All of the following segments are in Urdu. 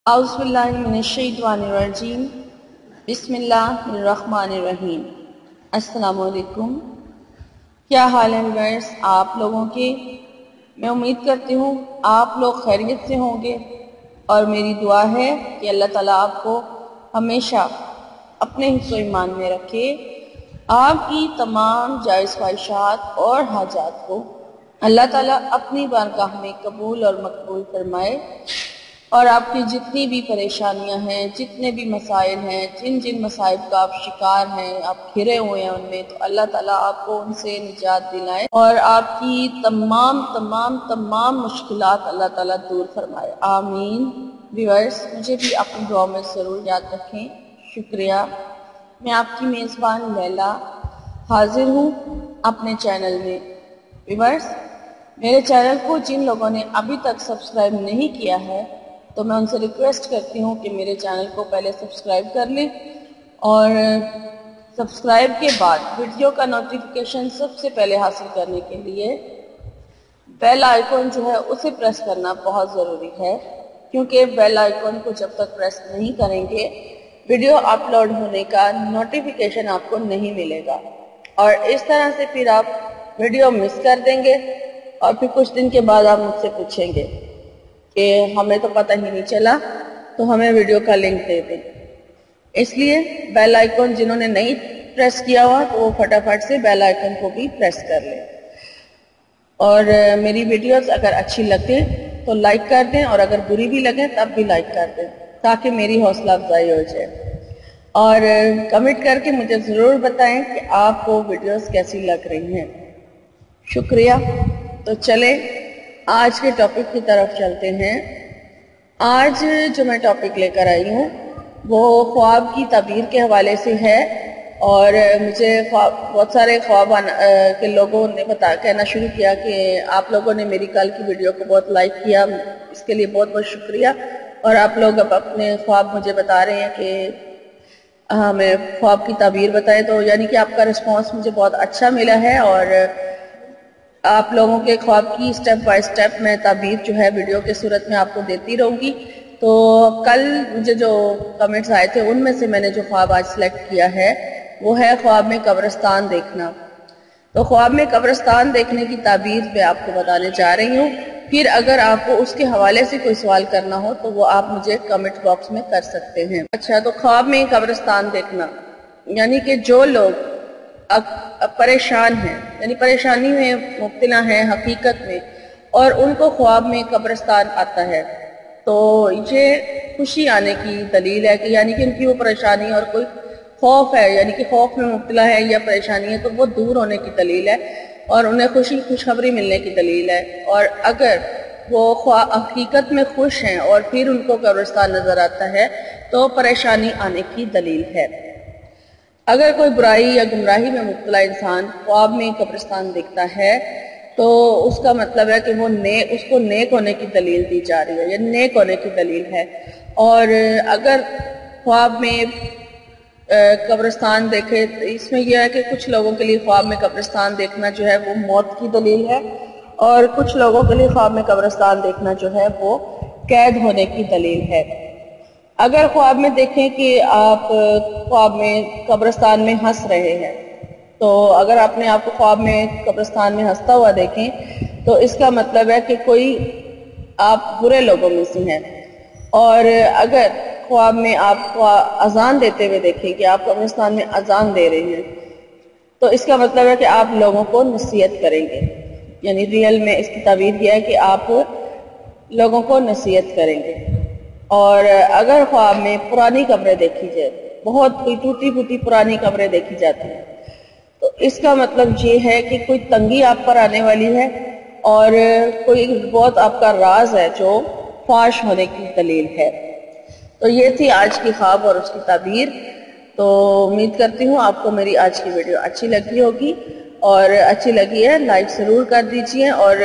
اعوذ باللہ من الشیطان الرجیم بسم اللہ الرحمن الرحیم۔ السلام علیکم، کیا حال ہے ویورز آپ لوگوں کے؟ میں امید کرتی ہوں آپ لوگ خیریت سے ہوں گے، اور میری دعا ہے کہ اللہ تعالیٰ آپ کو ہمیشہ اپنے حفظ و ایمان میں رکھے، آپ کی تمام جائز خواہشات اور حاجات کو اللہ تعالیٰ اپنی بارگاہ میں قبول اور مقبول فرمائے، اور آپ کی جتنی بھی پریشانیاں ہیں، جتنے بھی مسائل ہیں، جن مسائل کا آپ شکار ہیں، آپ گھرے ہوئے ہیں ان میں، تو اللہ تعالیٰ آپ کو ان سے نجات دلائے اور آپ کی تمام مشکلات اللہ تعالیٰ دور فرمائے، آمین۔ ویورز مجھے بھی اپنی دعا میں ضرور یاد رکھیں، شکریہ۔ میں آپ کی میزبان لیلا حاضر ہوں اپنے چینل میں۔ ویورز میرے چینل کو جن لوگوں نے ابھی تک سبسکرائب نہیں کیا ہے تو میں ان سے ریکویسٹ کرتی ہوں کہ میرے چینل کو پہلے سبسکرائب کر لیں، اور سبسکرائب کے بعد ویڈیو کا نوٹیفیکیشن سب سے پہلے حاصل کرنے کے لیے بیل آئیکن جو ہے اسے پریس کرنا بہت ضروری ہے، کیونکہ بیل آئیکن کو جب تک پریس نہیں کریں گے ویڈیو اپلوڈ ہونے کا نوٹیفیکیشن آپ کو نہیں ملے گا، اور اس طرح سے پھر آپ ویڈیو مس کر دیں گے، اور پھر کچھ دن کے بعد آپ مجھ سے پوچھیں گے کہ ہمیں تو پتہ ہی نہیں چلا، تو ہمیں ویڈیو کا لنک دے دیں۔ اس لیے بیل آئیکن جنہوں نے نہیں پریس کیا ہوا تو وہ فٹافٹ سے بیل آئیکن کو بھی پریس کر لیں، اور میری ویڈیوز اگر اچھی لگے تو لائک کر دیں، اور اگر بری بھی لگے تب بھی لائک کر دیں تاکہ میری حوصلہ افزائی ہو جائے، اور کمنٹ کر کے مجھے ضرور بتائیں کہ آپ کو ویڈیوز کیسی لگ رہی ہیں۔ شکریہ۔ تو چلیں آج کے ٹاپک کی طرف چلتے ہیں۔ آج جو میں ٹاپک لے کر آئی ہوں وہ خواب کی تعبیر کے حوالے سے ہے، اور مجھے بہت سارے خواب کے لوگوں نے کہنا شروع کیا کہ آپ لوگوں نے میری کل کی ویڈیو کو بہت لائک کیا، اس کے لیے بہت بہت شکریہ، اور آپ لوگ اب اپنے خواب مجھے بتا رہے ہیں کہ ہمیں خواب کی تعبیر بتائیں، تو یعنی کہ آپ کا رسپانس مجھے بہت اچھا ملا ہے، اور آپ لوگوں کے خواب کی سٹیپ بائی سٹیپ میں تعبیر جو ہے ویڈیو کے صورت میں آپ کو دیتی رہوں گی۔ تو کل مجھے جو کمنٹس آئے تھے ان میں سے میں نے جو خواب آج سلیکٹ کیا ہے وہ ہے خواب میں قبرستان دیکھنا۔ تو خواب میں قبرستان دیکھنے کی تعبیر میں آپ کو بتانے جا رہی ہوں، پھر اگر آپ کو اس کے حوالے سے کوئی سوال کرنا ہو تو وہ آپ مجھے کمنٹ باکس میں کر سکتے ہیں۔ اچھا، تو خواب میں قبرستان دیکھنا یعنی کہ جو لوگ پریشان ہیں، یعنی پریشانی میں مبتلا ہیں حقیقت میں، اور ان کو خواب میں قبرستان آتا ہے تو یہ خوشی آنے کی دلیل ہے، کہ یعنی کہ ان کی وہ پریشانی اور کوئی خوف ہے، یعنی کہ خوف میں مبتلا ہے یا پریشانی ہے تو وہ دور ہونے کی دلیل ہے، اور انہیں خوشخبری ملنے کی دلیل ہے، اور اگر وہ حقیقت میں خوش ہیں اور پھر ان کو قبرستان نظر آتا ہے تو پریشانی آنے کی دلیل ہے۔ اگر کوئی برائی یا گمراہی میں مبتلا انسان خواب میں قبرستان دیکھتا ہے تو اس کا مطلب ہے کہ وہ اس کو نیک ہونے کی دلیل دی جا رہی ہے، یعنی نیک ہونے کی دلیل ہے، اور اگر خواب میں قبرستان دیکھے تو اس میں یہ ہے کہ کچھ لوگوں کے لیے خواب میں قبرستان دیکھنا جو ہے وہ موت کی دلیل ہے، اور کچھ لوگوں کے لیے خواب میں قبرستان دیکھنا جو ہے وہ قید ہونے کی دلیل ہے۔ اگر خواب میں دیکھیں کہ آپ خواب میں قبرستان میں ہنس رہے ہیں، تو اگر اپنے آپ کو خواب میں قبرستان میں ہنستا ہوا دیکھیں تو اس کا مطلب ہے کہ کوئی آپ برے لوگوں میں سے ہیں، اور اگر خواب میں آپ کو اذان دیتے ہوئے دیکھیں کہ آپ قبرستان میں اذان دے رہے ہیں تو اس کا مطلب ہے کہ آپ لوگوں کو نصیحت کریں گے، یعنی ریئل میں اس کی تعبیر یہ ہے کہ آپ لوگوں کو نصیحت کریں گے۔ اور اگر خواب میں پرانی قبریں دیکھی جائے، بہت کوئی ٹوٹی پھوٹی پرانی قبریں دیکھی جاتی ہیں تو اس کا مطلب یہ ہے کہ کوئی تنگی آپ پر آنے والی ہے، اور کوئی بہت آپ کا راز ہے جو فاش ہونے کی دلیل ہے۔ تو یہ تھی آج کی خواب اور اس کی تعبیر۔ تو امید کرتی ہوں آپ کو میری آج کی ویڈیو اچھی لگی ہوگی، اور اچھی لگی ہے لائک ضرور کر دیجئے، اور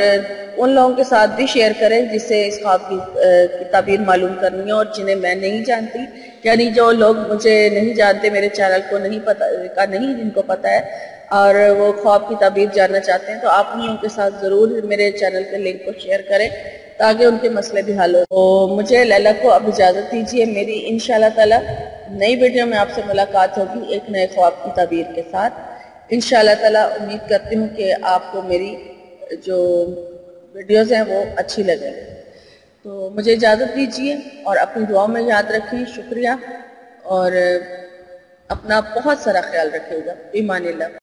ان لوگوں کے ساتھ بھی شیئر کریں جس سے اس خواب کی تعبیر معلوم کرنی ہے اور جنہیں میں نہیں جانتی، یعنی جو لوگ مجھے نہیں جانتے، میرے چینل کو نہیں پتہ نہیں، جن کو پتہ ہے اور وہ خواب کی تعبیر جاننا چاہتے ہیں، تو آپ ان لوگوں کے ساتھ ضرور میرے چینل کے لنک کو شیئر کریں تاکہ ان کے مسئلے بھی حل ہو. تو مجھے لیلا کو اب اجازت دیجیے. میری انشاءاللہ تعالی نئی ویڈیو میں آپ سے ملاقات ہوگی ایک نئے خواب کی تعبیر کے ساتھ. انشاءاللہ تعالی امید کرتی ہوں کہ آپ کو میری جو ویڈیوز ہیں وہ اچھی لگیں. تو مجھے اجازت دیجیے اور اپنی دعاؤں میں یاد رکھیں. شکریہ اور اپنا بہت سارا خیال رکھیے گا. ایمان اللہ.